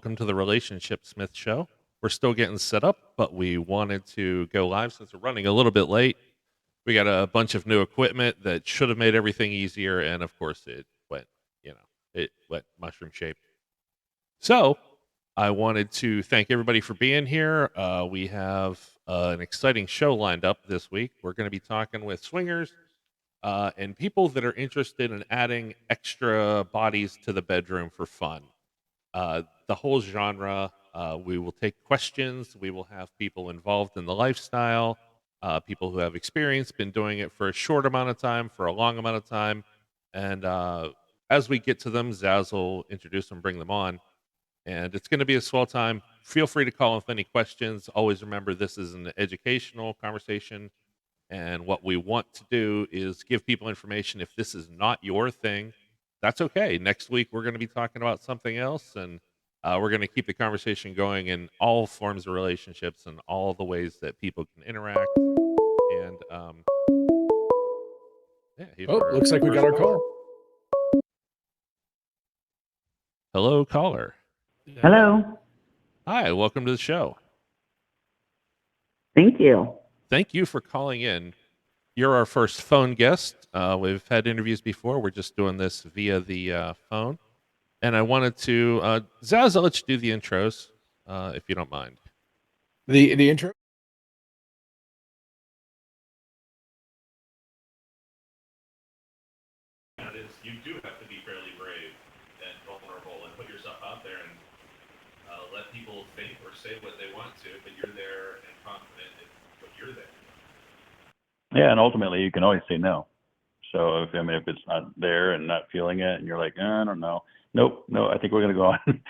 welcome to the Relationship Smith Show. We're still getting set up, but we wanted to go live since we're running a little bit late. We got a bunch of new equipment that should have made everything easier, and of course, it went mushroom shaped. So, I wanted to thank everybody for being here. We have an exciting show lined up this week. We're going to be talking with swingers and people that are interested in adding extra bodies to the bedroom for fun. The whole genre. We will take questions. We will have people involved in the lifestyle, people who have experience, been doing it for a short amount of time, for a long amount of time. And as we get to them, Zaz will introduce them, bring them on. And it's going to be a swell time. Feel free to call with any questions. Always remember this is an educational conversation. And what we want to do is give people information. If this is not your thing, that's okay. Next week, we're going to be talking about something else. And we're going to keep the conversation going in all forms of relationships and all the ways that people can interact. And looks like we got our call. Hello, caller. Hello. Hi, welcome to the show. Thank you. Thank you for calling in. You're our first phone guest. We've had interviews before. We're just doing this via the phone. And I wanted to, Zaz, I'll let you do the intros, if you don't mind. The intro? You do have to be fairly brave and vulnerable and put yourself out there and let people think or say what they want to, but you're there and confident in what you're there. Yeah, and ultimately you can always say no. So if it's not there and not feeling it, and you're like, I don't know. Nope, no, I think we're gonna go on.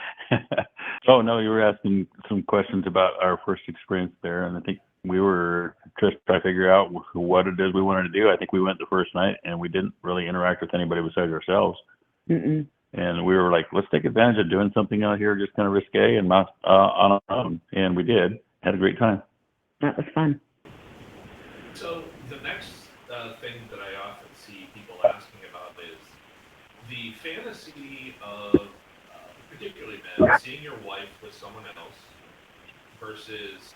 Oh no, you were asking some questions about our first experience there, and I think we were just trying to figure out what it is we wanted to do. I think we went the first night and we didn't really interact with anybody besides ourselves. Mm-mm. And we were like, let's take advantage of doing something out here, just kind of risque and not on our own. And we did. Had a great time. That was fun. So the next thing that I often see people asking about is the fantasy of, particularly men, seeing your wife with someone else versus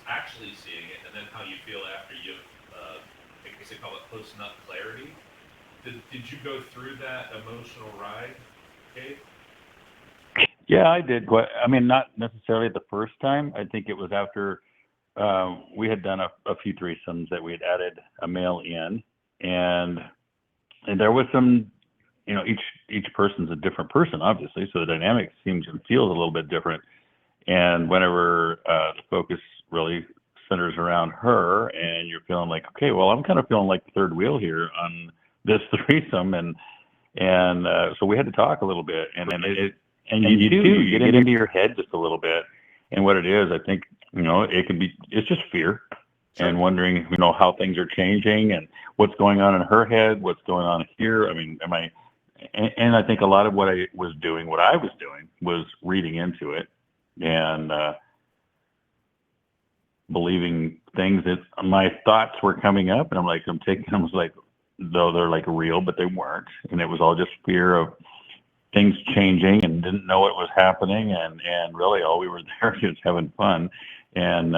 actually seeing it, and then how you feel after you've, I guess they call it post-nut clarity. Did you go through that emotional ride, Gabe? Yeah, I did. Not necessarily the first time. I think it was after we had done a few threesomes that we had added a male in, and there was some, each person's a different person, obviously, so the dynamic seems and feels a little bit different. And whenever the focus really centers around her, and you're feeling like, okay, well, I'm kind of feeling like the third wheel here on this threesome, and so we had to talk a little bit, and you get into your head just a little bit, and what it is, I think, it's just fear. Sure. And wondering, how things are changing and what's going on in her head, what's going on here. I mean, and I think a lot of what I was doing was reading into it and believing things that my thoughts were coming up, and I'm taking them like, though they're like real, but they weren't. And it was all just fear of things changing, and didn't know what was happening. And really all we were there was having fun. And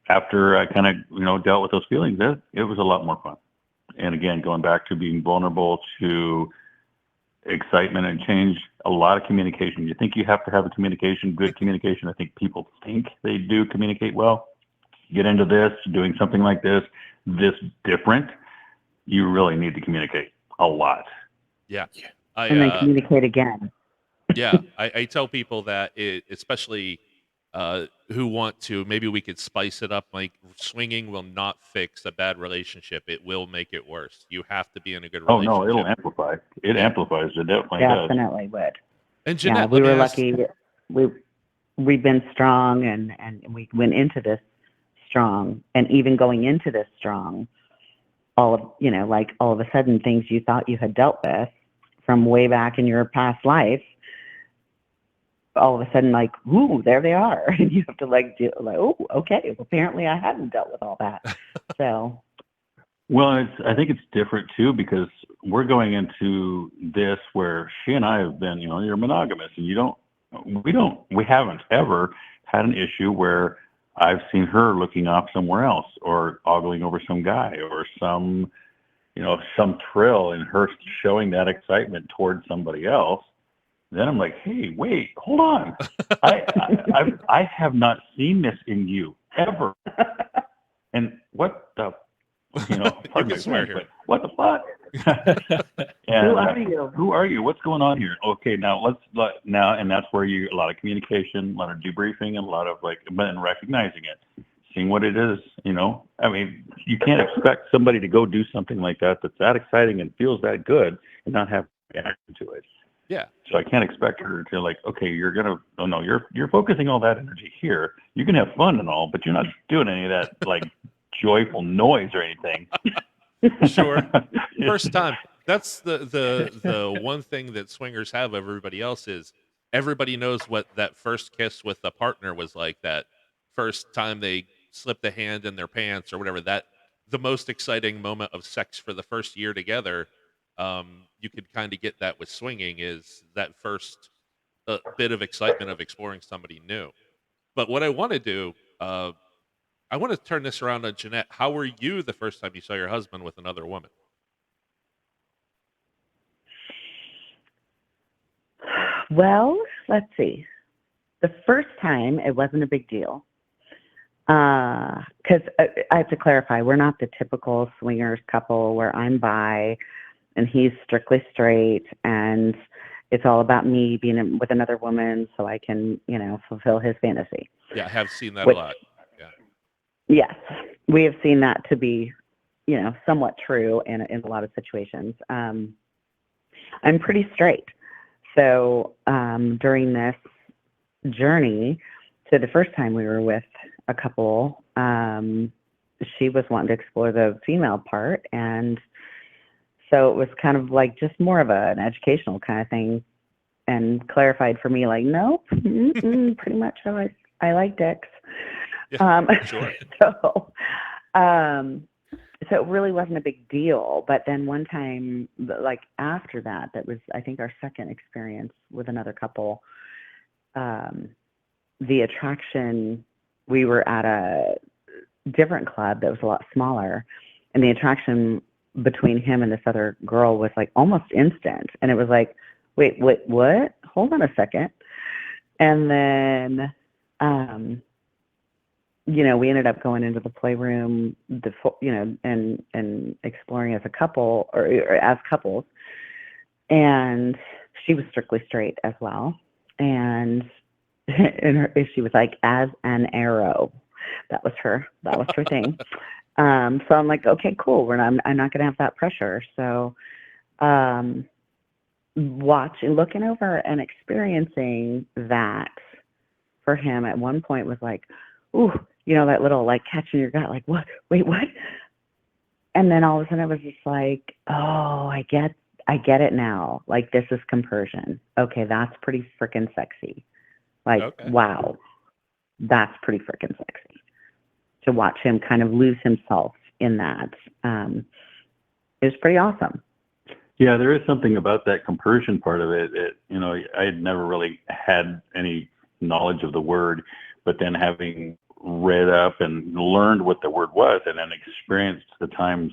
after I kind of, dealt with those feelings, it was a lot more fun. And again, going back to being vulnerable to excitement and change, a lot of communication. You think you have to have good communication. I think people think they do communicate well. Get into this, doing something like this different, you really need to communicate a lot. Yeah. And then communicate again. Yeah. I tell people that, especially who want to, maybe we could spice it up. Like, swinging will not fix a bad relationship. It will make it worse. You have to be in a good relationship. Oh no, it'll amplify. It amplifies. It definitely would. And Jeanette, we were lucky. We've been strong, and we went into this strong, and even going into this strong, all of a sudden things you thought you had dealt with from way back in your past life, all of a sudden, like, ooh, there they are. And you have to oh, okay, well, apparently I hadn't dealt with all that. So. Well, I think it's different too, because we're going into this where she and I have been, you're monogamous, and you don't we haven't ever had an issue where I've seen her looking off somewhere else or ogling over some guy or some thrill in her showing that excitement towards somebody else. Then I'm like, hey, wait, hold on. I have not seen this in you ever. And what the, You pardon can my swear French, here. but what the fuck? And, Who are you? Who are you? What's going on here? Okay, now and that's where a lot of communication, a lot of debriefing, and a lot of and recognizing it, seeing what it is. I mean, you can't expect somebody to go do something like that's that exciting and feels that good and not have reaction to it. Yeah. So I can't expect her to okay, you're focusing all that energy here. You can have fun and all, but you're not doing any of that joyful noise or anything. Sure. First time. That's the one thing that swingers have over everybody else is everybody knows what that first kiss with the partner was like, that first time they slipped a hand in their pants or whatever, that the most exciting moment of sex for the first year together. You could kind of get that with swinging, is that first bit of excitement of exploring somebody new. But what I want to do, I want to turn this around to Jeanette. How were you the first time you saw your husband with another woman? Well, let's see. The first time, it wasn't a big deal. Because I have to clarify, we're not the typical swingers couple where I'm bi and he's strictly straight and it's all about me being with another woman so I can, fulfill his fantasy. Yeah, I have seen that a lot. Yeah. Yes, we have seen that to be, somewhat true in a lot of situations. I'm pretty straight. So during this journey, so the first time we were with a couple, she was wanting to explore the female part. And so it was kind of just more of an educational kind of thing, and clarified for me, nope, pretty much how I like dicks. Yeah, sure. So it really wasn't a big deal. But then one time, after that was, I think, our second experience with another couple. The attraction, we were at a different club that was a lot smaller, and the attraction between him and this other girl was almost instant. And it was wait, what? Hold on a second. And then, we ended up going into the playroom, and exploring as a couple or as couples. And she was strictly straight as well. And she was as an arrow. That was her thing. So I'm okay, cool. I'm not going to have that pressure. So, looking over and experiencing that for him at one point was ooh, that little catch in your gut, what? Wait, what? And then all of a sudden it was just oh, I get it now. This is compersion. Okay, that's pretty freaking sexy. Okay. Wow, that's pretty freaking sexy. To watch him kind of lose himself in that is pretty awesome. Yeah, there is something about that compersion part of it. I had never really had any knowledge of the word, but then having read up and learned what the word was and then experienced the times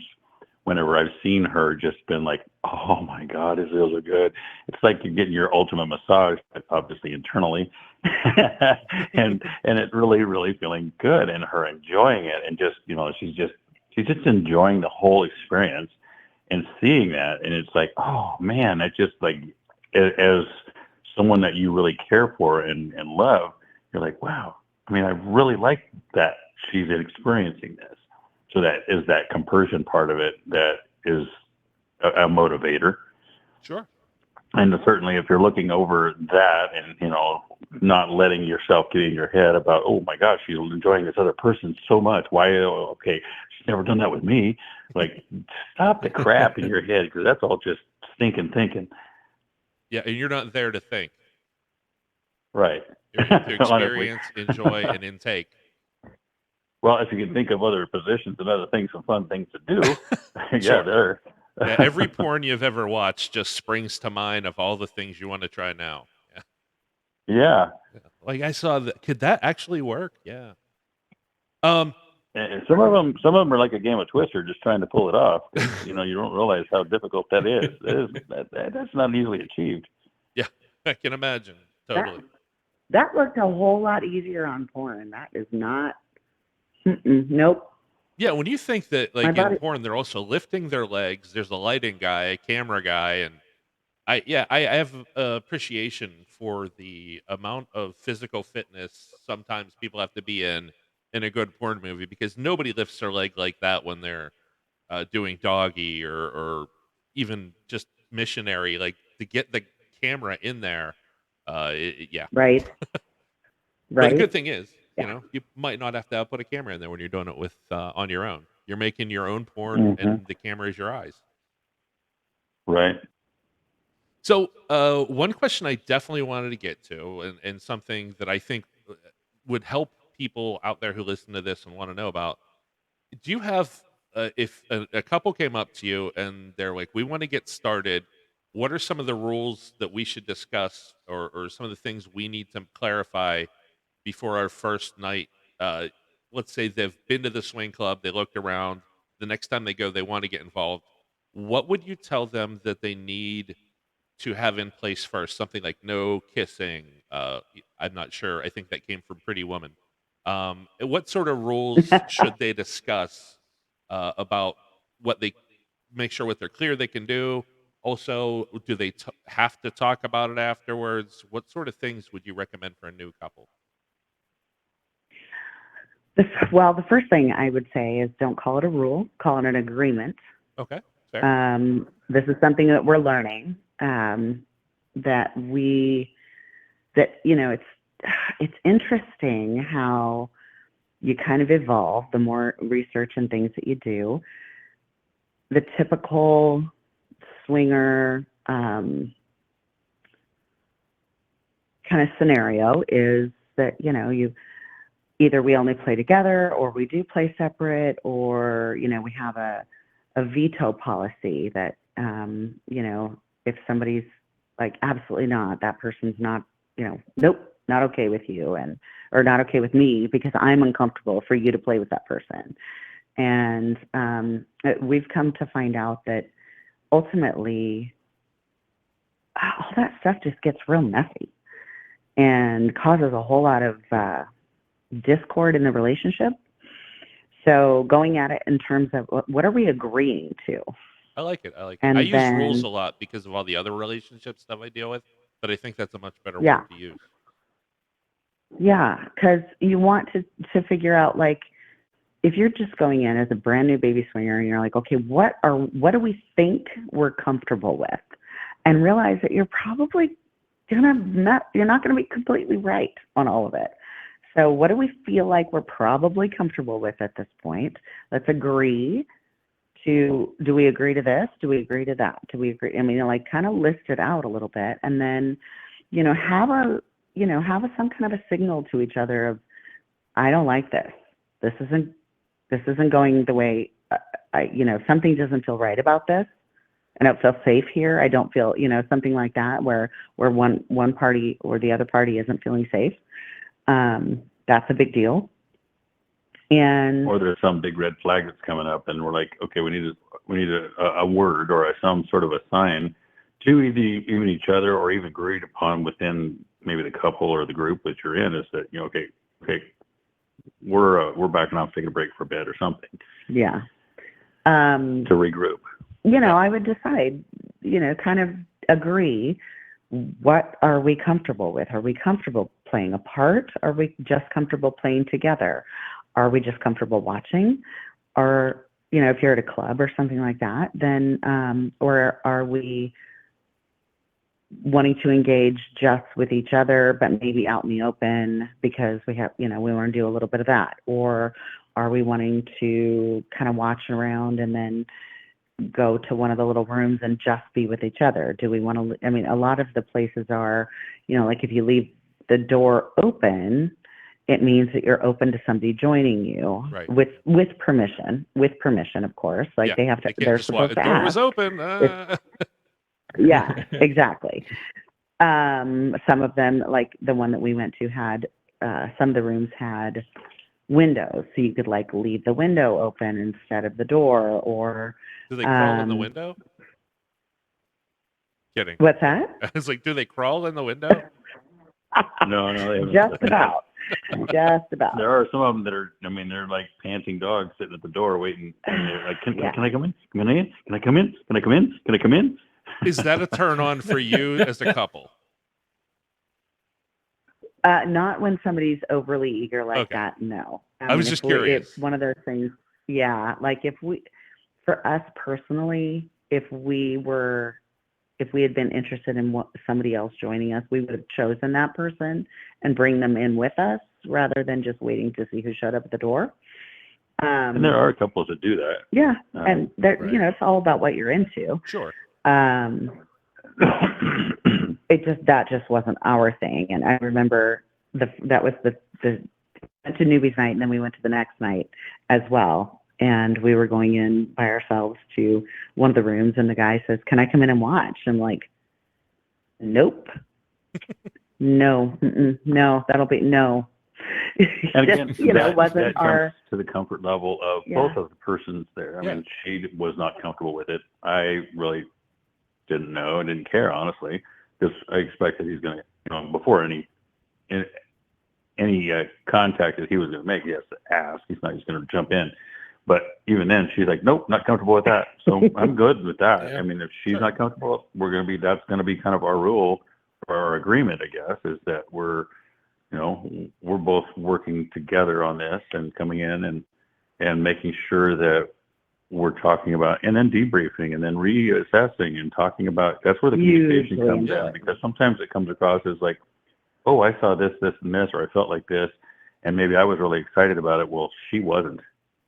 whenever I've seen her just been oh my God, it feels so good. It's like you're getting your ultimate massage, obviously internally, and it really, really feeling good and her enjoying it. And just, she's just enjoying the whole experience and seeing that. And it's oh man, it's just as someone that you really care for and love, you're wow, I mean, I really like that she's experiencing this. So that is that compersion part of it that is a motivator. Sure. And certainly if you're looking over that and, not letting yourself get in your head about, oh my gosh, she's enjoying this other person so much. Why? Okay, she's never done that with me. Stop the crap in your head, because that's all just stinking thinking. Yeah, and you're not there to think. Right. You're here to experience, enjoy, and intake. Well, if you can think of other positions and other things and fun things to do, yeah, Sure. there. Yeah, every porn you've ever watched just springs to mind of all the things you want to try now. Yeah. Yeah. Like I saw that. Could that actually work? Yeah. Um. And some of them are like a game of Twister, just trying to pull it off. 'Cause, you don't realize how difficult that is. That's not easily achieved. Yeah, I can imagine. That Totally. that looked a whole lot easier on porn. That is not. Nope. Yeah, when you think that, My like in body. porn, they're also lifting their legs. There's a lighting guy, a camera guy, and I have appreciation for the amount of physical fitness sometimes people have to be in a good porn movie because nobody lifts their leg like that when they're doing doggy or even just missionary. Like to get the camera in there, yeah. Right. But the Right. good thing is, Yeah. you might not have to put a camera in there when you're doing it with on your own. You're making your own porn, Hmm. and the camera is your eyes. Right. So, one question I definitely wanted to get to, and something that I think would help people out there who listen to this and want to know about. Do you have, if a couple came up to you and they're like, "We want to get started. What are some of the rules that we should discuss, or some of the things we need to clarify before our first night?" Uh, let's say they've been to the swing club, they looked around. The next time they go, they want to get involved. What would you tell them that they need to have in place first? Something like no kissing. I'm not sure. I think that came from Pretty Woman. What sort of rules should they discuss about what they make sure what they're clear they can do? Also, do they have to talk about it afterwards? What sort of things would you recommend for a new couple? Well, the first thing I would say is don't call it a rule, call it an agreement. Okay, fair. This is something that we're learning. That it's interesting how you kind of evolve the more research and things that you do. The typical swinger kind of scenario is that you either we only play together or we do play separate, or we have a veto policy that if somebody's like absolutely not, that person's not, nope, not okay with you, or not okay with me because I'm uncomfortable for you to play with that person. And we've come to find out that ultimately all that stuff just gets real messy and causes a whole lot of discord in the relationship. So going at it in terms of what are we agreeing to? I like it. I like it. I And use rules then, a lot because of all the other relationship stuff I deal with, but I think that's a much better word yeah, to use. yeah, because you want to figure out, like, if you're just going in as a brand new baby swinger and you're like, okay, what do we think we're comfortable with? And realize that you're probably you're not going to be completely right on all of it. So what do we feel like we're probably comfortable with at this point? Let's agree to, do we agree to this? Do we agree to that? Do we agree? I mean, like, kind of list it out a little bit, and then, have some kind of a signal to each other of, I don't like this. This isn't going the way, something doesn't feel right about this. I don't feel safe here. I don't feel, something like that, where one party or the other party isn't feeling safe. That's a big deal. And Or there's some big red flag that's coming up, and we're like, okay, we need a word or some sort of a sign to even each other or even agreed upon within maybe the couple or the group that you're in, is that okay, we're backing off, taking a break for a bit or something. yeah, to regroup. I would decide, kind of agree. What are we comfortable with? Are we comfortable playing apart? Are we just comfortable playing together? Are we just comfortable watching? Or, if you're at a club or something like that, then, or are we wanting to engage just with each other, but maybe out in the open because we have, we want to do a little bit of that? Or are we wanting to kind of watch around and then go to one of the little rooms and just be with each other? Do we want to, a lot of the places are, like if you leave the door open, it means that you're open to somebody joining you, Right. with permission, of course. Like, Yeah, they have to, they can't they're just walk. supposed The to door was ask. open. Yeah, exactly. Some of them, like the one that we went to, had some of the rooms had windows, so you could like leave the window open instead of the door. Or Do they crawl in the window? Kidding. what's that? I was like, do they crawl in the window? No, they haven't. Just about. Just about. There are some of them that are, I mean, they're like panting dogs sitting at the door waiting. And they're like, can I come in? Can I in? Can I come in? Can I come in? Can I come in? Is that a turn on for you as a couple? Not when somebody's overly eager like Okay. that, no. I was just curious. It's one of those things, yeah. Like for us personally, if we had been interested in somebody else joining us, we would have chosen that person and bring them in with us rather than just waiting to see who showed up at the door. And there are couples that do that. Yeah, and right. it's all about what you're into. Sure. That just wasn't our thing. And I remember that was the went to newbies night, and then we went to the next night as well. And we were going in by ourselves to one of the rooms, and the guy says, "Can I come in and watch?" I'm like, "Nope, no, no, that'll be no." And again, Just, wasn't that our comes to the comfort level of both of the persons there. I mean, she was not comfortable with it. I really didn't know and didn't care, honestly, because I expected he's going to, before any contact that he was going to make, he has to ask. He's not just going to jump in. But even then, she's like, "Nope, not comfortable with that." So I'm good with that. Yeah. I mean, if she's not comfortable, that's going to be kind of our rule or our agreement, I guess, is that we're both working together on this and coming in and making sure that we're talking about, and then debriefing and then reassessing and talking about, that's where the communication comes in, because sometimes it comes across as like, "Oh, I saw this, this, and this, or I felt like this, and maybe I was really excited about it." Well, she wasn't.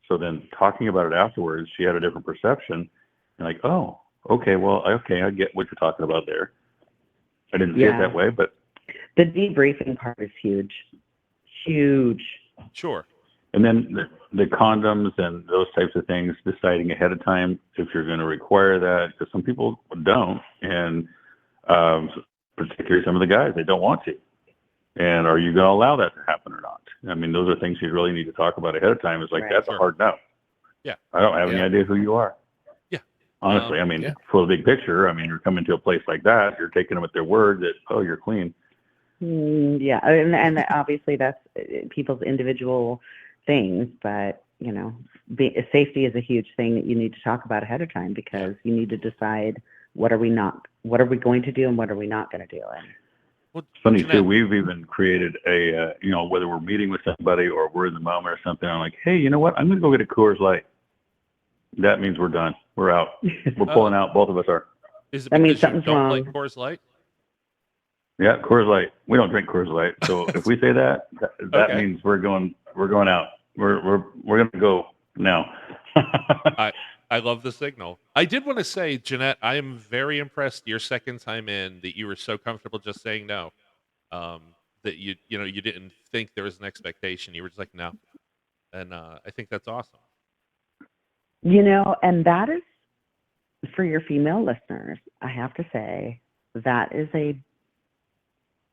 So then talking about it afterwards, she had a different perception. And like, "Oh, okay, well, okay, I get what you're talking about there. I didn't see it that way, but..." The debriefing part is huge. Huge. Sure. And then the condoms and those types of things, deciding ahead of time if you're going to require that, because some people don't, and particularly some of the guys, they don't want to. And are you going to allow that to happen or not? I mean, those are things you really need to talk about ahead of time. It's like, that's a hard no. Yeah. I don't have any idea who you are. Yeah. Honestly, for the big picture, I mean, you're coming to a place like that, you're taking them at their word that, "Oh, you're clean." Yeah, and obviously that's people's individual things, but safety is a huge thing that you need to talk about ahead of time, because you need to decide what are we going to do and what are we not going to do. And well, funny Jeanette, too, we've even created a whether we're meeting with somebody or we're in the moment or something, I'm like, "Hey, you know what? I'm going to go get a Coors Light." That means we're done. We're out. We're pulling out. Both of us are. Is it That means because you something's don't wrong. like Coors Light? Yeah, Coors Light. We don't drink Coors Light, so if we say that Okay. means we're going out. We're going to go now. I love the signal. I did want to say, Jeanette, I am very impressed your second time in that you were so comfortable just saying no. That you didn't think there was an expectation. You were just like, no. And I think that's awesome. And that is, for your female listeners, I have to say, that is a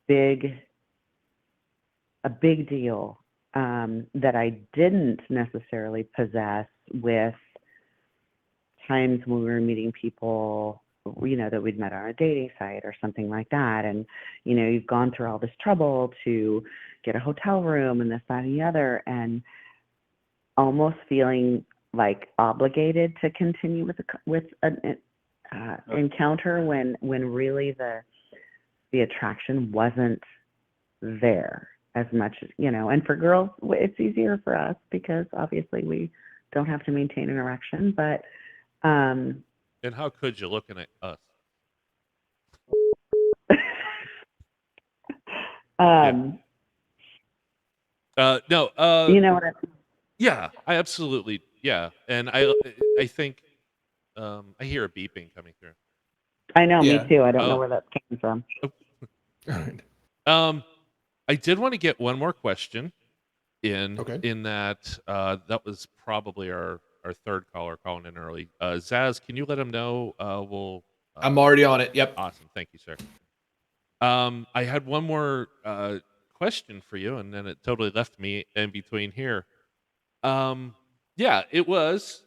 big deal that I didn't necessarily possess with times when we were meeting people, that we'd met on a dating site or something like that. And, you've gone through all this trouble to get a hotel room and this, that, and the other, and almost feeling like obligated to continue with an encounter when really the attraction wasn't there as much as, and for girls, it's easier for us because obviously we don't have to maintain an erection, but and how could you, looking at us? No. You know what Yeah, I absolutely. Yeah, and I think I hear a beeping coming through. I know, Yeah. me too. I don't know where that came from. All right. I did want to get one more question in. Okay. In that that was probably our third caller calling in early. Zaz, can you let him know? I'm already on it. Yep. Awesome. Thank you, sir. I had one more question for you, and then it totally left me in between here. Um, yeah, it was.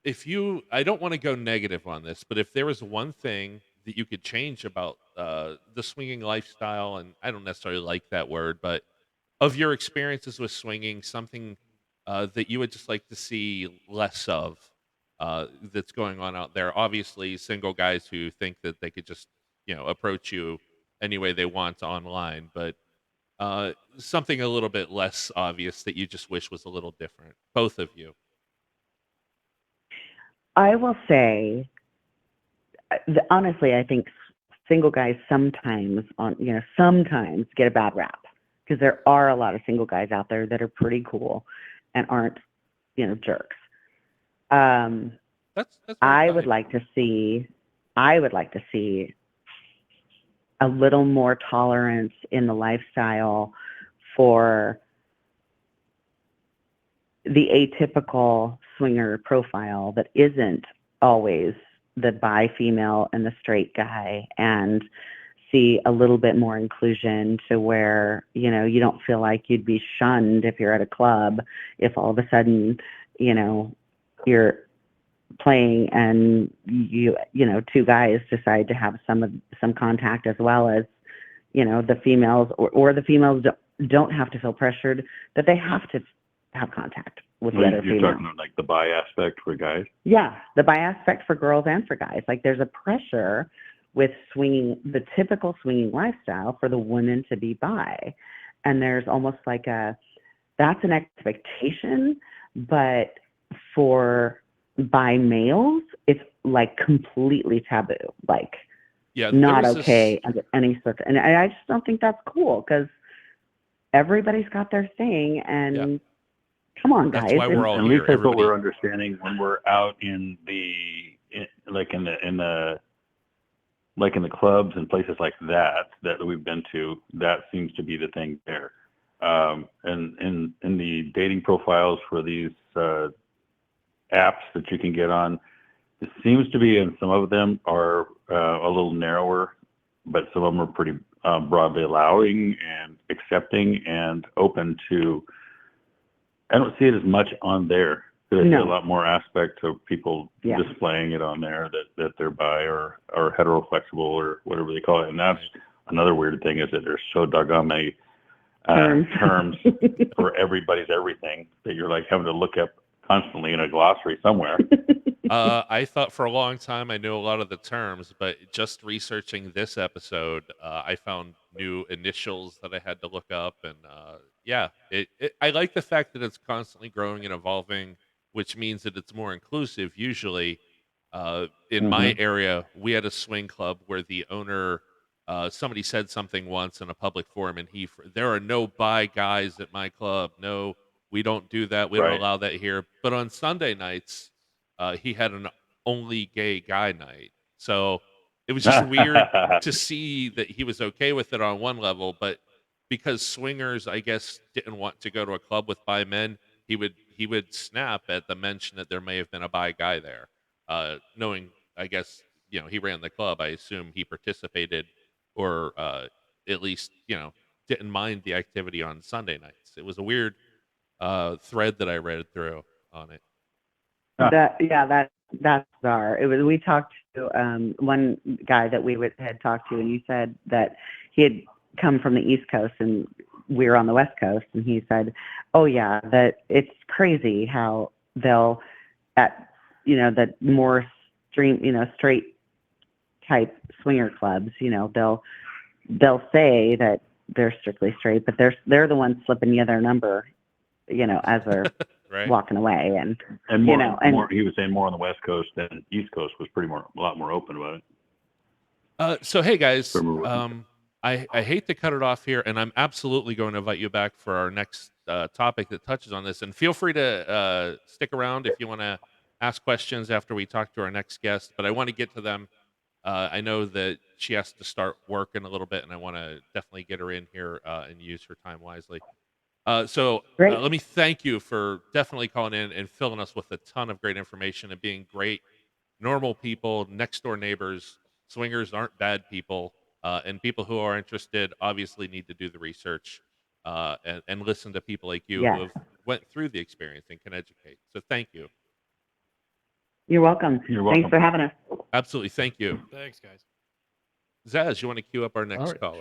If you, I don't want to go negative on this, but if there was one thing that you could change about the swinging lifestyle, and I don't necessarily like that word, but of your experiences with swinging, something that you would just like to see less of that's going on out there. Obviously, single guys who think that they could just, approach you any way they want online, but something a little bit less obvious that you just wish was a little different. Both of you. I will say, honestly, I think single guys sometimes get a bad rap because there are a lot of single guys out there that are pretty cool and aren't, jerks. That's very I would kind. like to see a little more tolerance in the lifestyle for the atypical swinger profile that isn't always the bi female and the straight guy, and see a little bit more inclusion to where, you don't feel like you'd be shunned if you're at a club if all of a sudden, you're playing and two guys decide to have some contact as well as, the females, or the females don't have to feel pressured that they have to have contact with the other You're female. talking about like the bi aspect for guys? Yeah, the bi aspect for girls and for guys. Like there's a pressure with swinging, the typical swinging lifestyle for the women to be bi. And there's almost like that's an expectation, but for bi males, it's like completely taboo, like Yeah, there not was okay this. under any sort of, and I just don't think that's cool because everybody's got their thing, and Yeah, come on, that's guys. why It's, we're all At least here. that's what we're Everybody. understanding when we're out in the clubs and places like that we've been to. That seems to be the thing there. And in the dating profiles for these apps that you can get on, it seems to be, and some of them are a little narrower, but some of them are pretty broadly allowing and accepting and open to. I don't see it as much on there. There's No. a lot more aspect of people Yeah. displaying it on there that they're bi or heteroflexible or whatever they call it. And that's another weird thing, is that there's so doggone many terms for everybody's everything that you're like having to look up constantly in a glossary somewhere. I thought for a long time I knew a lot of the terms, but just researching this episode, I found new initials that I had to look up, and yeah, I like the fact that it's constantly growing and evolving, which means that it's more inclusive. Usually, in my Mhm. area, we had a swing club where the owner, somebody said something once in a public forum, and there are no bi guys at my club. No, we don't do that. We don't Right. allow that here. But on Sunday nights, he had an only gay guy night. So it was just weird to see that he was okay with it on one level, but because swingers, I guess, didn't want to go to a club with bi men, he would snap at the mention that there may have been a bi guy there. Knowing, I guess, he ran the club, I assume he participated, or at least didn't mind the activity on Sunday nights. It was a weird thread that I read through on it. That's bizarre. It was, we talked to one guy that had talked to, and he said that he had come from the East Coast and we were on the West Coast, and he said, "Oh yeah, that it's crazy how they'll at the more straight type swinger clubs, they'll say that they're strictly straight, but they're the ones slipping you their number, as they're Right. walking away, and more, he was saying more on the West Coast than East Coast was a lot more open about it. So hey guys, From I hate to cut it off here, and I'm absolutely going to invite you back for our next topic that touches on this. And feel free to stick around if you want to ask questions after we talk to our next guest. But I want to get to them. I know that she has to start work in a little bit, and I want to definitely get her in here and use her time wisely. So Great. let me thank you for definitely calling in and filling us with a ton of great information and being great, normal people, next door neighbors. swingers aren't bad people, and people who are interested obviously need to do the research and listen to people like you who Yes. have went through the experience and can educate. So thank you. You're welcome. You're welcome. Thanks for having us. Absolutely, thank you. Thanks, guys. Zaz, you want to queue up our All next right. caller?